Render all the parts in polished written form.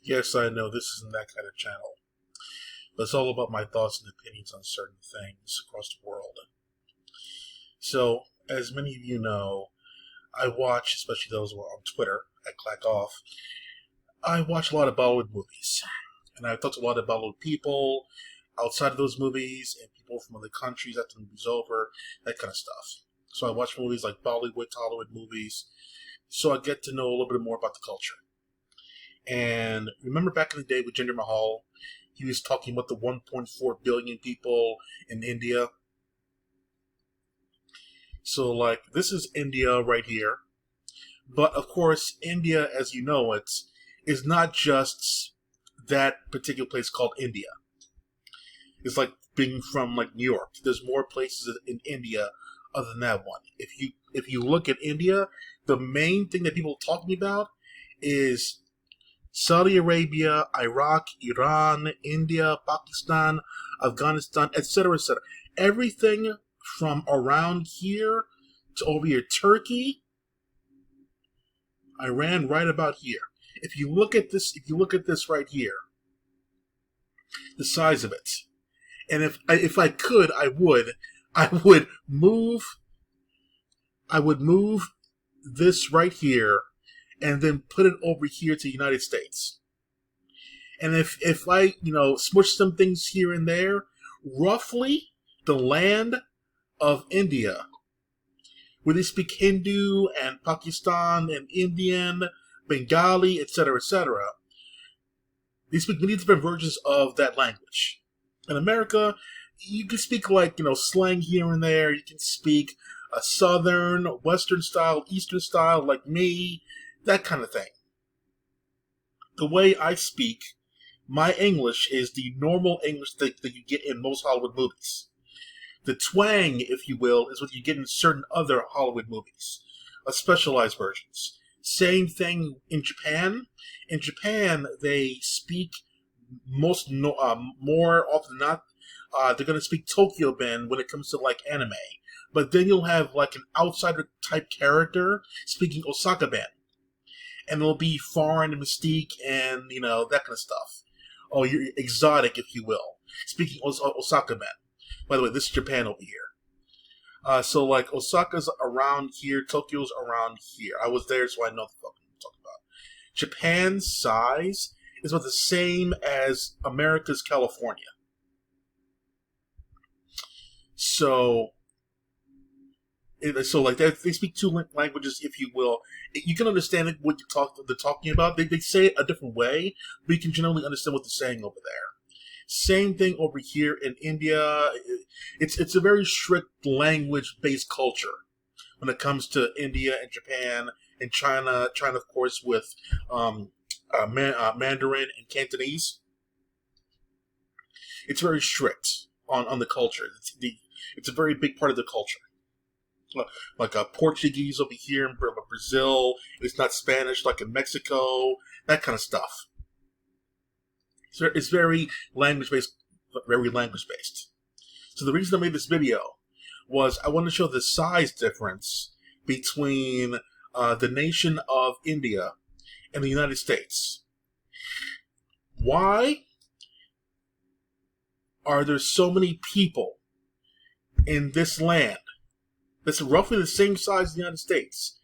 Yes, I know this isn't that kind of channel, but it's all about my thoughts and opinions on certain things across the world. So, as many of you know, I watch, especially those who are on Twitter at Clack Off, I watch a lot of Bollywood movies. And I've talked to a lot of Bollywood people outside of those movies and people from other countries after the movie's over, that kind of stuff. So I watch movies like Bollywood, Hollywood movies, so I get to know a little bit more about the culture. And remember back in the day with Jinder Mahal, he was talking about the 1.4 billion people in India. So, like, this is India right here. But, of course, India, as you know it, is not just that particular place called India. It's like being from, like, New York. There's more places in India other than that one. If you look at India, the main thing that people are talking about is Saudi Arabia, Iraq, Iran, India, Pakistan, Afghanistan, etc., etc. Everything from around here to over here, Turkey, Iran, right about here. If you look at this right here, the size of it, and if I could, I would move this right here and then put it over here to the United States. And if I, smush some things here and there, roughly the land of India, where they speak Hindu and Pakistan and Indian, Bengali, etc., they speak many different versions of that language. In America, you can speak slang here and there. You can speak a southern, western style, eastern style, like me, that kind of thing. The way I speak, my English is the normal English that you get in most Hollywood movies. The twang, if you will, is what you get in certain other Hollywood movies, specialized versions. Same thing in Japan. In Japan, they speak more often than not. They're going to speak Tokyo Ben when it comes to like anime, but then you'll have like an outsider type character speaking Osaka Ben, and it'll be foreign and mystique and that kind of stuff. Oh, you're exotic, if you will, speaking Osaka Ben. By the way, this is Japan over here. So like Osaka's around here, Tokyo's around here. I was there, so I know what I'm talking about. Japan's size is about the same as America's California. So like they speak two languages, if you will. You can understand what they're talking about. They say it a different way, but you can generally understand what they're saying over there. Same thing over here in India. It's a very strict language-based culture when it comes to India and Japan and China. China, of course, with Mandarin and Cantonese. It's very strict on the culture. It's a very big part of the culture. Like Portuguese over here in Brazil. It's not Spanish like in Mexico. That kind of stuff. So it's very language-based. So the reason I made this video was I wanted to show the size difference between the nation of India and the United States. Why are there so many people in this land that's roughly the same size as the United States?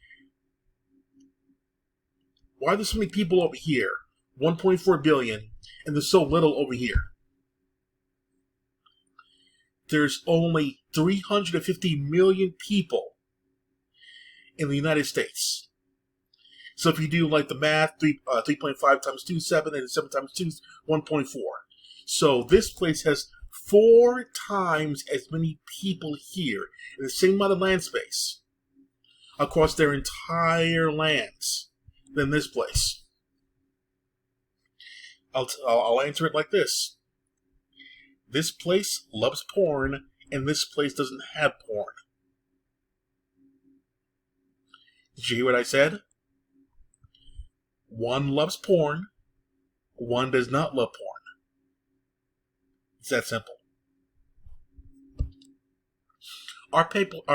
Why are there so many people over here, 1.4 billion, and there's so little over here? There's only 350 million people in the United States. So if you do like the math, 3.5 times 2 is 7, and 7 times 2 is 1.4. So this place has 4 times as many people here in the same amount of land space across their entire lands than this place. I'll answer it like this. This place loves porn, and this place doesn't have porn. Did you hear what I said? One loves porn, one does not love porn. It's that simple. Our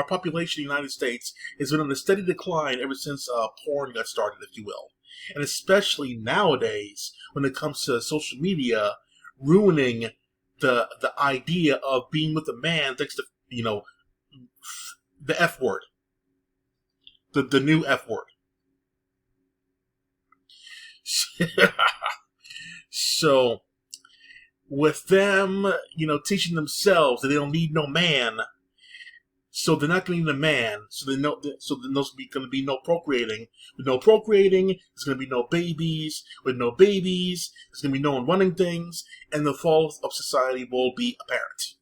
population in the United States has been on a steady decline ever since porn got started, if you will. And especially nowadays, when it comes to social media, ruining the idea of being with a man thanks to, the F word, the new F word. So, with them, teaching themselves that they don't need no man, so they're not going to need a man. So they know. So then there's going to be no procreating. With no procreating, there's going to be no babies. With no babies, there's going to be no one running things, and the fall of society will be apparent.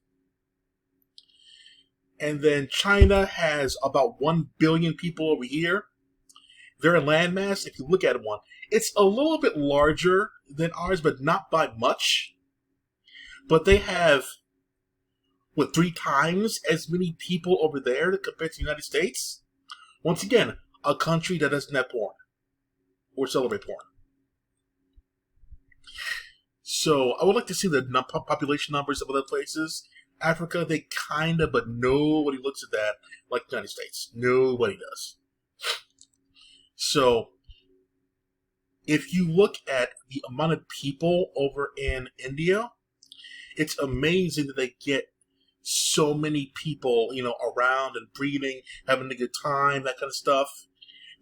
And then China has about 1 billion people over here. Their landmass, if you look at one, it's a little bit larger than ours, but not by much. But they have, 3 times as many people over there compared to the United States? Once again, a country that doesn't have porn or celebrate porn. So I would like to see the population numbers of other places. Africa, they kind of, but nobody looks at that like the United States. Nobody does. So if you look at the amount of people over in India, it's amazing that they get so many people, around and breeding, having a good time, that kind of stuff.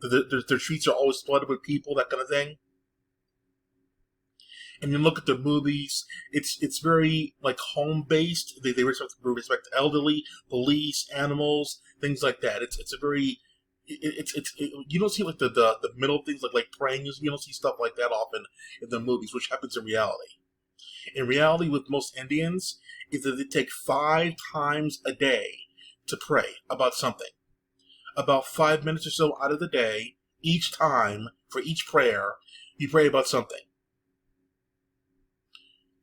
Their streets are always flooded with people, that kind of thing. And you look at the movies, it's very like home based. They respect the elderly, police, animals, things like that. It's a very you don't see like the middle things like praying. You don't see stuff like that often in the movies, which happens in reality. In reality, with most Indians, is that they take 5 times a day to pray about something. About 5 minutes or so out of the day, each time, for each prayer, you pray about something.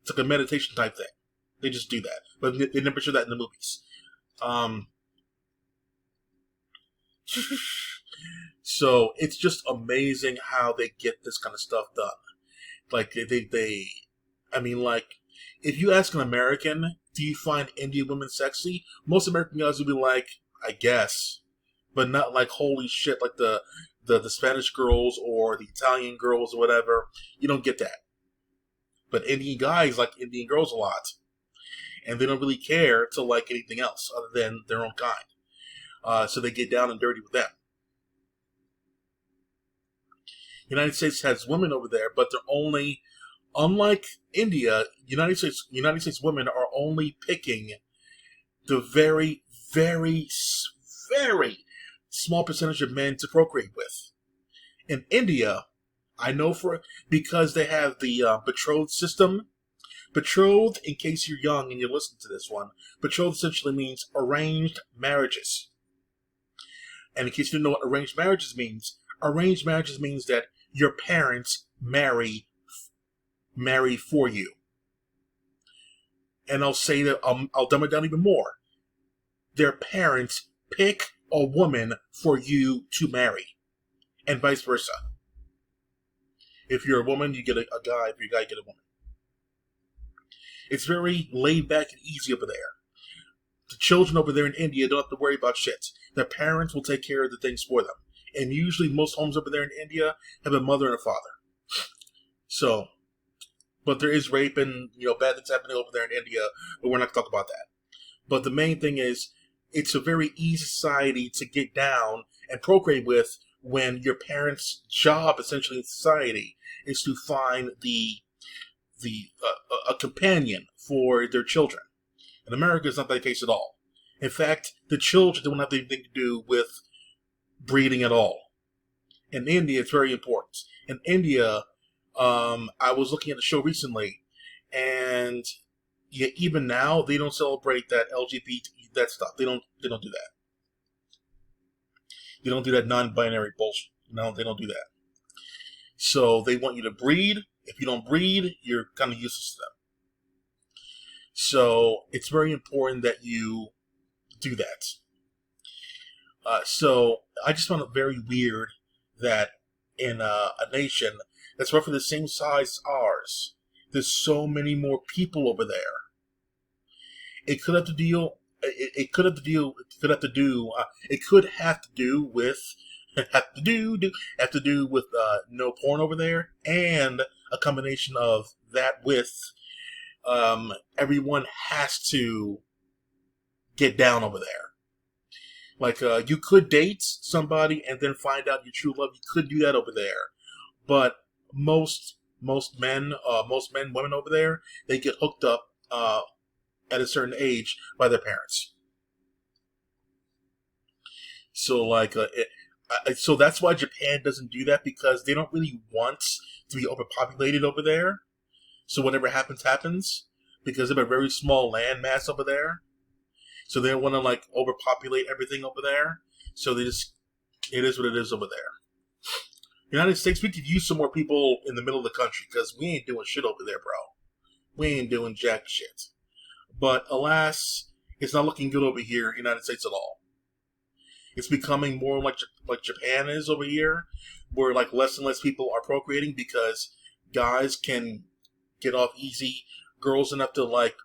It's like a meditation type thing. They just do that. But they never show that in the movies. So it's just amazing how they get this kind of stuff done. Like, if you ask an American, do you find Indian women sexy? Most American guys would be like, I guess. But not like, holy shit, like the Spanish girls or the Italian girls or whatever. You don't get that. But Indian guys like Indian girls a lot. And they don't really care to like anything else other than their own kind. So they get down and dirty with them. United States has women over there, but they're only, unlike India, United States women are only picking the very, very, very small percentage of men to procreate with. In India, I know because they have the betrothed system. Betrothed, in case you're young and you listen to this one, betrothed essentially means arranged marriages. And in case you don't know what arranged marriages means that your parents marry for you. And I'll say that, I'll dumb it down even more. Their parents pick a woman for you to marry. And vice versa. If you're a woman, you get a guy. If you're a guy, you get a woman. It's very laid back and easy over there. The children over there in India don't have to worry about shit. Their parents will take care of the things for them. And usually most homes over there in India have a mother and a father. So, but there is rape and, bad things happening over there in India, but we're not going to talk about that. But the main thing is, it's a very easy society to get down and procreate with when your parents' job, essentially in society, is to find a companion for their children. In America, it's not that case at all. In fact, the children don't have anything to do with breeding at all. In India, it's very important. In India, I was looking at a show recently, and even now they don't celebrate that LGBT, that stuff. They don't do that. They don't do that non-binary bullshit. No, they don't do that. So they want you to breed. If you don't breed, you're kind of useless to them. So it's very important that you do that. So I just found it very weird that in a nation that's roughly the same size as ours, there's so many more people over there. It could have to do with have to do with no porn over there, and a combination of that with everyone has to get down over there. Like you could date somebody and then find out your true love. You could do that over there, but most men, women over there, they get hooked up at a certain age by their parents. So like, so that's why Japan doesn't do that, because they don't really want to be overpopulated over there. So whatever happens, happens, because they have a very small land mass over there. So they don't want to like overpopulate everything over there. So they just, it is what it is over there. United States, we could use some more people in the middle of the country, because we ain't doing shit over there, bro. We ain't doing jack shit. But alas, it's not looking good over here in the United States at all. It's becoming more like Japan is over here, where like less and less people are procreating because guys can get off easy. Girls enough to like,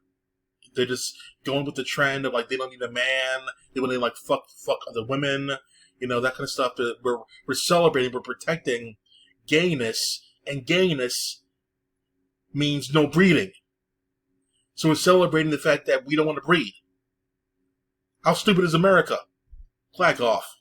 they're just going with the trend of like they don't need a man. They want to like fuck other women, you know, that kind of stuff. We're celebrating, we're protecting gayness, and gayness means no breeding. So we're celebrating the fact that we don't want to breed. How stupid is America? Flag off.